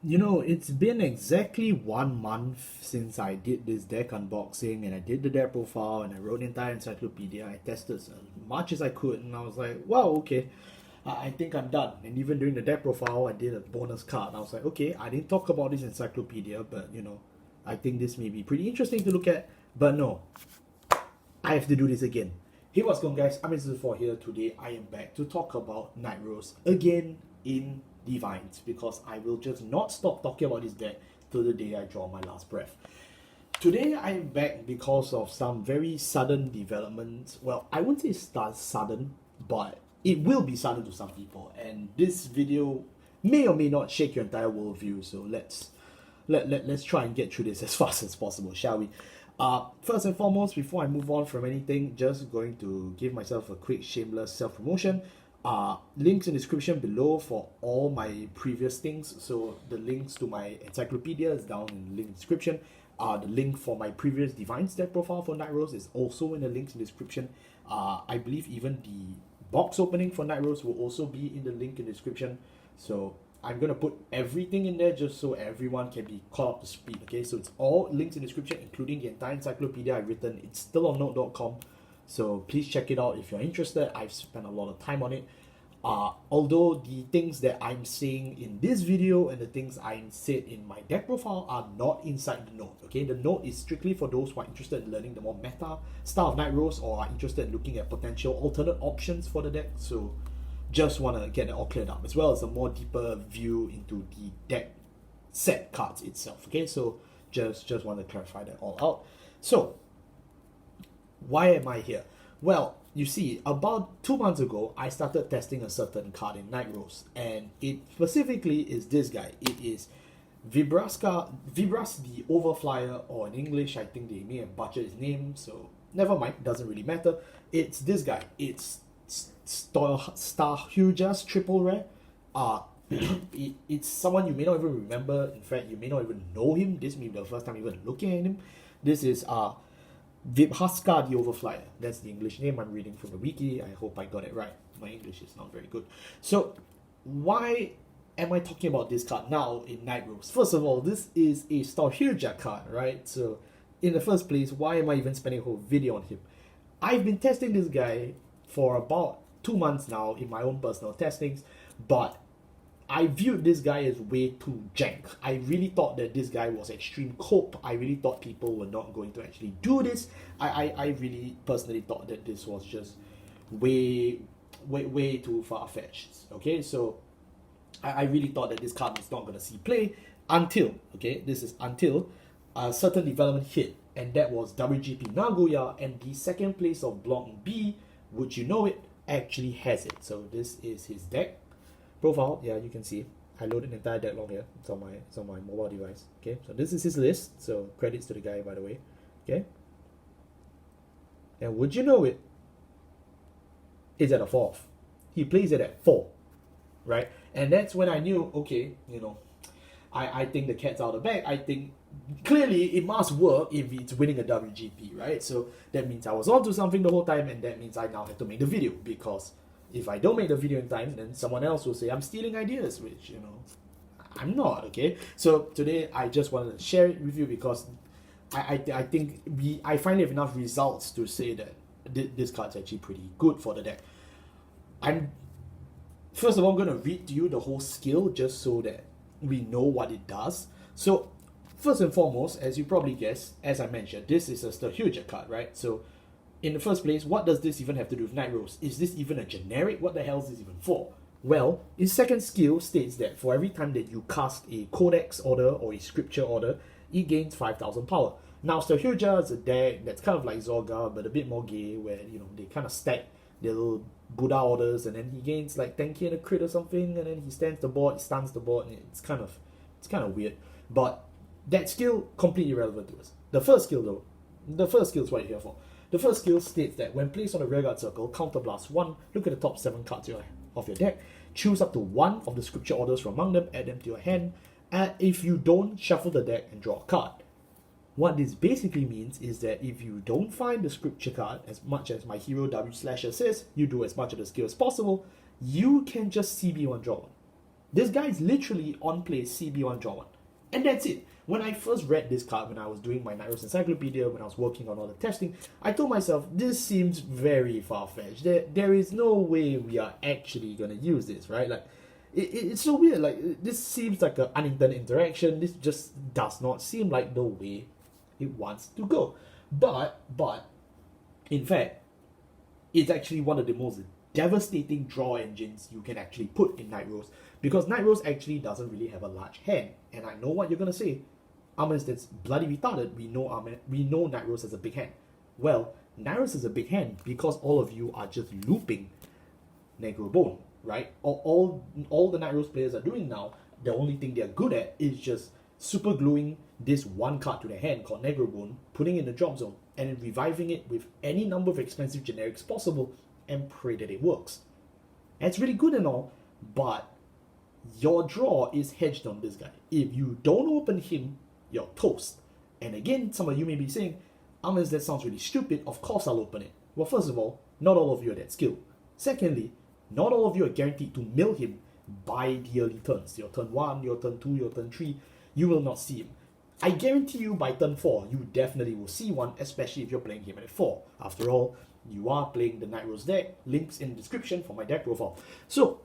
You know, it's been exactly 1 month since I did this deck unboxing and I did the deck profile and I wrote the entire encyclopedia. I tested as much as I could and I was like, wow, okay, I think I'm done. And even during the deck profile, I did a bonus card. And I was like, okay, I didn't talk about this encyclopedia, but you know, I think this may be pretty interesting to look at. But no, I have to do this again. Hey, what's going on, guys? I'm encyclopedia here. Today I am back to talk about Nightrose again in DivineZ, because I will just not stop talking about this deck till the day I draw my last breath. Today I am back because of some very sudden developments. Well, I wouldn't say start sudden, but it will be sudden to some people, and this video may or may not shake your entire worldview. So let's try and get through this as fast as possible, shall we? First and foremost, before I move on from anything, just going to give myself a quick shameless self-promotion. Links in the description below for all my previous things. So the links to my encyclopedia is down in the link description. The link for my previous DivineZ deck profile for Nightrose is also in the links in the description. I believe even the box opening for Nightrose will also be in the link in the description. So I'm going to put everything in there just so everyone can be caught up to speed. Okay, so it's all links in the description, including the entire encyclopedia I've written. It's still on note.com. So please check it out if you're interested. I've spent a lot of time on it. Although the things that I'm saying in this video and the things I'm said in my deck profile are not inside the note. Okay, the note is strictly for those who are interested in learning the more meta style of Nightrose or are interested in looking at potential alternate options for the deck. So just want to get it all cleared up, as well as a more deeper view into the deck set cards itself. Okay, so just want to clarify that all out. So why am I here? Well, you see, about 2 months ago, I started testing a certain card in Nightrose, and it specifically is this guy. It is Vibhatska the Overflier, or in English, I think they may have butchered his name, so never mind, doesn't really matter. It's this guy. It's Stoicheia triple rare. It's someone you may not even remember. In fact, you may not even know him. This may be the first time you're even looking at him. This is Vibhatska the Overflier. That's the English name I'm reading from the wiki. I hope I got it right. My English is not very good. So, why am I talking about this card now in Nightrose? First of all, this is a Stoicheia card, right? So, in the first place, why am I even spending a whole video on him? I've been testing this guy for about 2 months now in my own personal testings, but I viewed this guy as way too jank. I really thought that this guy was extreme cope. I really thought people were not going to actually do this. I really personally thought that this was just way too far-fetched. Okay, so I really thought that this card was not going to see play until, okay, this is until a certain development hit, and that was WGP Nagoya, and the second place of Block B, would you know it, actually has it. So this is his deck profile. Yeah, you can see I loaded the entire deck log here. It's on my mobile device. Okay, so this is his list. So credits to the guy, by the way. Okay, and would you know it, it's at a 4th. He plays it at 4, right? And that's when I knew, okay, you know, I think the cat's out of the bag. I think clearly it must work if it's winning a WGP, right? So that means I was onto something the whole time, and that means I now have to make the video, because if I don't make the video in time, then someone else will say I'm stealing ideas, which, you know, I'm not. Okay, so today I just wanted to share it with you because I think I finally have enough results to say that this card's actually pretty good for the deck. I'm first of all going to read to you the whole skill just so that we know what it does. So first and foremost, as you probably guessed, as I mentioned, this is a Stoicheia card, right? So in the first place, what does this even have to do with Nightrose? Is this even a generic? What the hell is this even for? Well, its second skill states that for every time that you cast a Codex order or a Scripture order, it gains 5,000 power. Now, Stoicheia is a deck that's kind of like Zorga, but a bit more gay, where, you know, they kind of stack their little Buddha orders, and then he gains like 10k and a crit or something, and then he stands the board, he stuns the board, and it's kind of weird. But that skill completely irrelevant to us. The first skill though, the first skill is what you're here for. The first skill states that when placed on a rearguard circle, counterblast 1, look at the top 7 cards of your deck, choose up to 1 of the Scripture orders from among them, add them to your hand, and if you don't, shuffle the deck and draw a card. What this basically means is that if you don't find the Scripture card, as much as my hero W/er says, you do as much of the skill as possible, you can just CB1 draw one. This guy is literally on play CB1 draw 1. And that's it. When I first read this card, when I was doing my Nightrose encyclopedia, when I was working on all the testing, I told myself, this seems very far-fetched. There is no way we are actually going to use this, right? Like, it's so weird. Like, this seems like an unintended interaction. This just does not seem like the way it wants to go. But, in fact, it's actually one of the most devastating draw engines you can actually put in Nightrose, because Nightrose actually doesn't really have a large hand. And I know what you're gonna say. That's bloody retarded. We know Nightrose has a big hand. Well, Nightrose is a big hand because all of you are just looping Negro Bone, right? All the Nightrose players are doing now, the only thing they're good at is just super gluing this one card to their hand called Negro Bone, putting it in the drop zone, and then reviving it with any number of expensive generics possible and pray that it works. And it's really good and all, but your draw is hedged on this guy. If you don't open him, you're toast. And again, some of you may be saying, that sounds really stupid, of course I'll open it. Well, first of all, not all of you are that skilled. Secondly, not all of you are guaranteed to mill him by the early turns. Your turn 1, your turn 2, your turn 3, you will not see him. I guarantee you by turn 4, you definitely will see one, especially if you're playing him at 4. After all, you are playing the Nightrose deck, links in the description for my deck profile. So,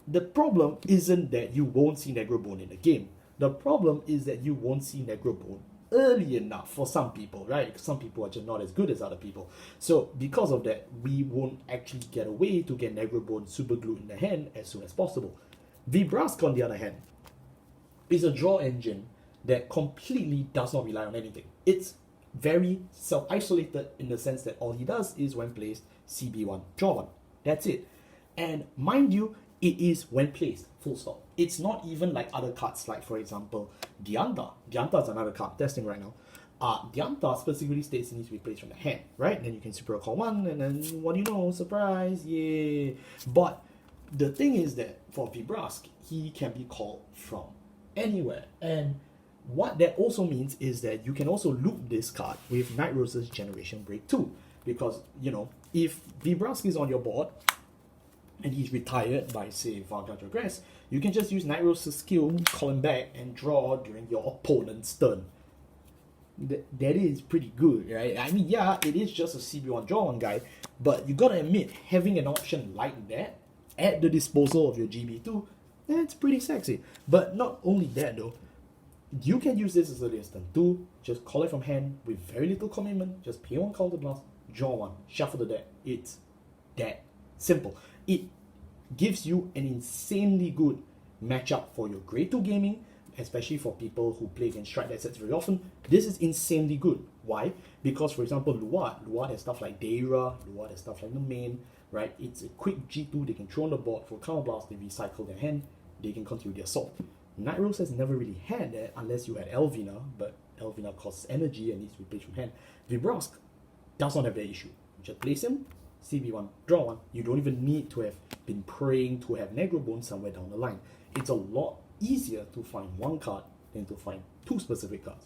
the problem isn't that you won't see Negro Bone in the game. The problem is that you won't see Negro Bone early enough for some people, right? Because some people are just not as good as other people. So, because of that, we won't actually get a way to get Negro Bone super glued in the hand as soon as possible. Vibhatska, on the other hand, is a draw engine that completely does not rely on anything. It's very self-isolated in the sense that all he does is when placed CB1, draw 1. That's it. And mind you, it is when placed, full stop. It's not even like other cards, like for example, Dianta. Dianta is another card I'm testing right now. Dianta specifically states it needs to be placed from the hand, right? Then you can super call 1, and then what do you know? Surprise, yay! But the thing is that for Vibhatska, he can be called from anywhere. And what that also means is that you can also loop this card with Nightrose's Generation Break 2. Because, if Vibhatska is on your board, and he's retired by, say, Vanguard Regress, you can just use Nightrose's skill, call him back, and draw during your opponent's turn. That is pretty good, right? I mean, yeah, it is just a CB1 draw 1 guy, but you gotta admit, having an option like that at the disposal of your GB2, that's pretty sexy. But not only that though, you can use this as early as turn 2, just call it from hand with very little commitment, just pay 1 counter blast, draw 1, shuffle the deck. It's that simple. It gives you an insanely good matchup for your grade 2 gaming, especially for people who play against strike decksets very often. This is insanely good. Why? Because, for example, Luard has stuff like Deira, Luard has stuff like the main, right? It's a quick G2, they can throw on the board for counter blast, they recycle their hand, they can continue their assault. Nightrose has never really had that unless you had Elvina, but Elvina costs energy and needs to be played from hand. Vibhatska does not have that issue. You just place him, CB1, draw 1. You don't even need to have been praying to have Negro Bone somewhere down the line. It's a lot easier to find 1 card than to find 2 specific cards.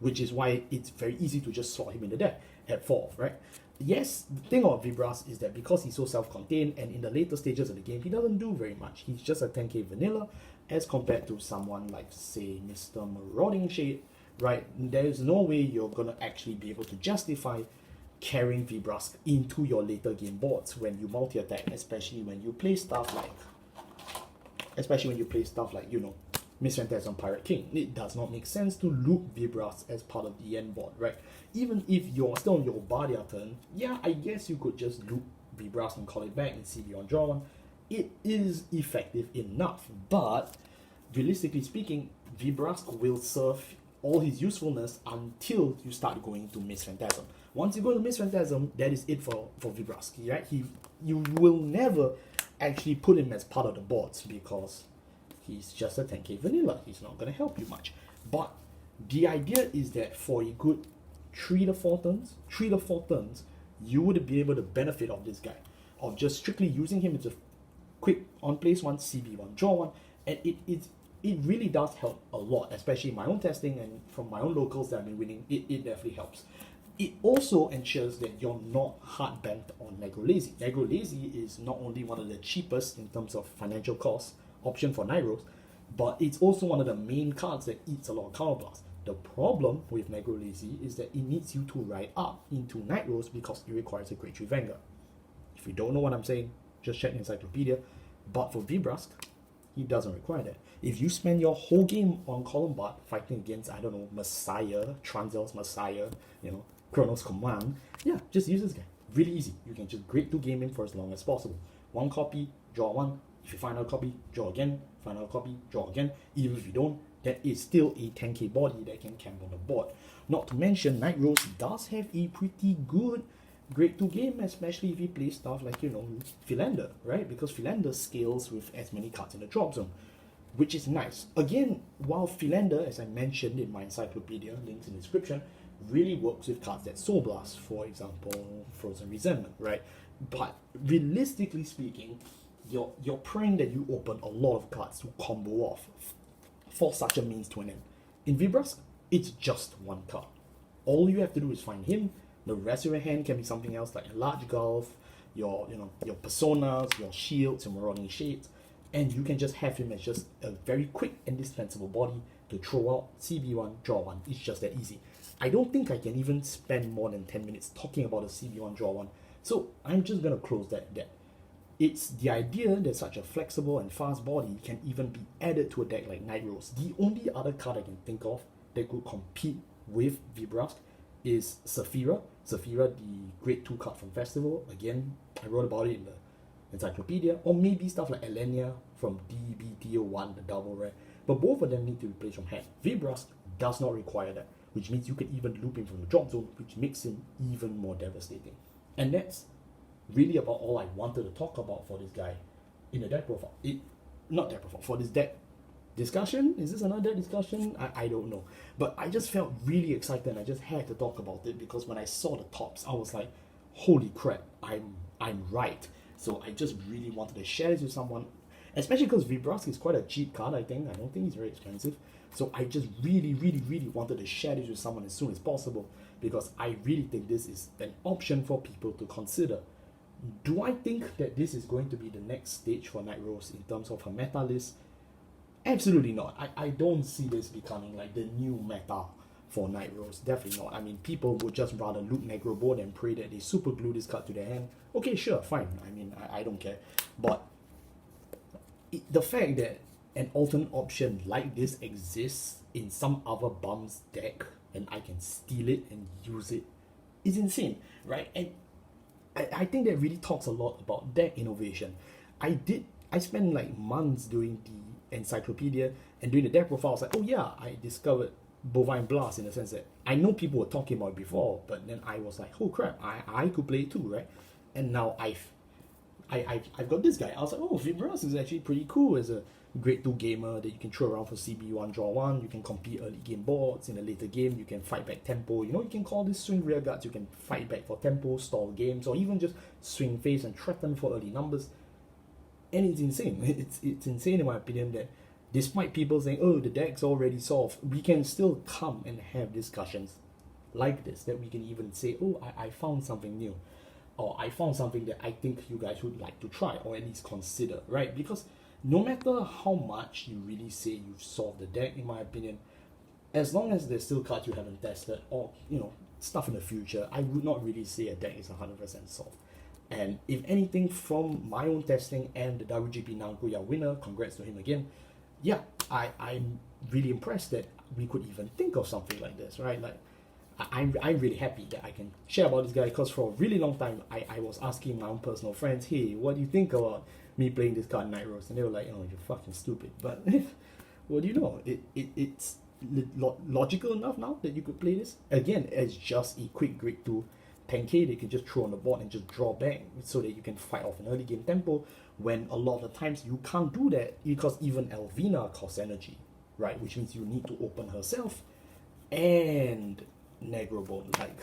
Which is why it's very easy to just slot him in the deck at 4th, right? Yes, the thing about Vibhatska is that because he's so self-contained and in the later stages of the game, he doesn't do very much. He's just a 10k vanilla as compared to someone like, say, Mr. Marauding Shade, right? There's no way you're going to actually be able to justify carrying Vibhatska into your later game boards when you multi-attack, especially when you play stuff like, Miss Phantasm Pirate King. It does not make sense to loop Vibhatska as part of the end board, right? Even if you're still on your Bardia turn, yeah, I guess you could just loop Vibhatska and call it back and CB on draw 1. It is effective enough, but realistically speaking, Vibhatska will serve all his usefulness until you start going to Miss Phantasm. Once you go to Miss Phantasm, that is it for Vibhatska, right? You will never actually put him as part of the boards because he's just a 10k vanilla. He's not going to help you much. But the idea is that for a good 3 to 4 turns, you would be able to benefit of this guy, of just strictly using him as a quick on place 1, CB1, draw 1, and it really does help a lot, especially in my own testing and from my own locals that I've been winning. It definitely helps. It also ensures that you're not hard bent on Negro Lazy. Negro Lazy is not only one of the cheapest in terms of financial costs option for Nightrose, but it's also one of the main cards that eats a lot of counterblast. The problem with Negro Lazy is that it needs you to ride up into Nightrose because it requires a grade 3 Vanguard. If you don't know what I'm saying, just check the encyclopedia. But for Vibhatska, he doesn't require that. If you spend your whole game on column Bard fighting against, I don't know, Messiah, Transel's Messiah, Chronos Command, yeah, just use this guy. Really easy. You can just grade 2 game in for as long as possible. One copy, draw one. If you find out a copy, draw again. Find out a copy, draw again. Even if you don't, that is still a 10k body that can camp on the board. Not to mention, Nightrose does have a pretty good grade 2 game, especially if you play stuff like, Philander, right? Because Philander scales with as many cards in the drop zone, which is nice. Again, while Philander, as I mentioned in my encyclopedia, links in the description, really works with cards that Soul Blast, for example, Frozen Resentment, right? But realistically speaking, you're praying that you open a lot of cards to combo off for such a means to an end. In Vibhatska, it's just one card. All you have to do is find him. The rest of your hand can be something else like a Large Gulf, your personas, your shields, your marauding shades, and you can just have him as just a very quick and dispensable body to throw out CB1, draw one. It's just that easy. I don't think I can even spend more than 10 minutes talking about a CB1, draw one. So I'm just gonna close that. It's the idea that such a flexible and fast body can even be added to a deck like Nightrose. The only other card I can think of that could compete with Vibhatska is Saphira. Saphira, the grade 2 card from Festival. Again, I wrote about it in the encyclopedia. Or maybe stuff like Elenia from DBTO1, the double rare. But both of them need to be placed from hand. Vibhatska does not require that, which means you can even loop him from the drop zone, which makes him even more devastating. And that's really about all I wanted to talk about for this guy in the deck profile. For this deck discussion. Is this another discussion? I don't know. But I just felt really excited and I just had to talk about it because when I saw the tops, I was like, holy crap, I'm right. So I just really wanted to share this with someone, especially because Vibhatska is quite a cheap card, I think. I don't think he's very expensive. So I just really, really, really wanted to share this with someone as soon as possible because I really think this is an option for people to consider. Do I think that this is going to be the next stage for Nightrose in terms of her meta list? Absolutely not. I don't see this becoming like the new meta for Nightrose. Definitely not. I mean, people would just rather loot Negro board and pray that they super glue this card to their hand. Okay, sure, fine. I mean, I don't care. But the fact that an alternate option like this exists in some other bum's deck and I can steal it and use it is insane, right? And I think that really talks a lot about deck innovation. I spent like months doing the encyclopedia and doing the deck profile. I was like, oh yeah, I discovered Bovine Blast in the sense that I know people were talking about it before, but then I was like, oh crap, I could play it too, right? And now I've got this guy. I was like, oh, Vibhatska is actually pretty cool as a grade 2 gamer that you can throw around for CB1, draw one. You can compete early game boards. In a later game, you can fight back tempo. You can call this swing rear guards. You can fight back for tempo, stall games, or even just swing face and threaten for early numbers. And it's insane. It's insane in my opinion that despite people saying, oh, the deck's already solved, we can still come and have discussions like this, that we can even say, oh, I found something new. Or I found something that I think you guys would like to try or at least consider, right? Because no matter how much you really say you've solved the deck, in my opinion, as long as there's still cards you haven't tested or, stuff in the future, I would not really say a deck is 100% solved. And if anything, from my own testing and the WGP Nagoya winner, congrats to him again, yeah, I'm really impressed that we could even think of something like this, right? Like, I'm really happy that I can share about this guy because for a really long time, I was asking my own personal friends, hey, what do you think about me playing this card Nightrose? And they were like, oh, you're fucking stupid. But what do you know? It's logical enough now that you could play this. Again, as just a quick grade 2 10k they can just throw on the board and just draw back so that you can fight off an early game tempo when a lot of the times you can't do that because even Elvina costs energy, right? Which means you need to open herself and Negro board. Like,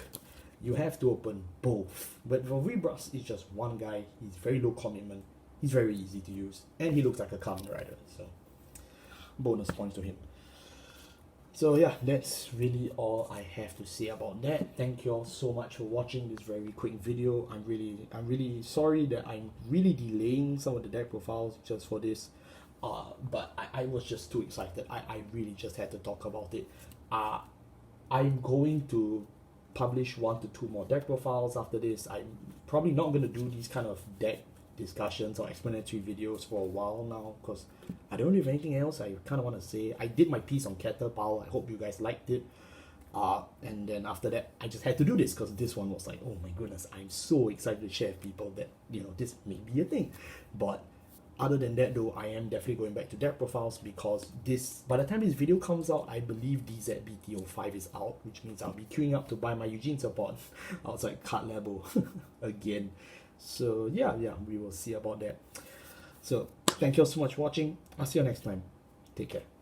you have to open both. But for Vibhatska, it's just one guy. He's very low commitment. He's very easy to use. And he looks like a Kamen Rider. So, bonus points to him. So yeah, that's really all I have to say about that. Thank you all so much for watching this very quick video. I'm really sorry that I'm really delaying some of the deck profiles just for this. But I was just too excited. I really just had to talk about it. I'm going to publish 1 to 2 more deck profiles after this. I'm probably not going to do these kind of deck discussions or explanatory videos for a while now, because I don't really have anything else I kind of want to say. I did my piece on Caterpillar. I hope you guys liked it. And then after that, I just had to do this because this one was like, oh my goodness, I'm so excited to share with people that, you know, this may be a thing. But other than that though, I am definitely going back to deck profiles, because this, by the time this video comes out, I believe DZBT05 is out, which means I'll be queuing up to buy my Eugene support outside card level again. So yeah, we will see about that. So thank you all so much for watching. I'll see you next time. Take care.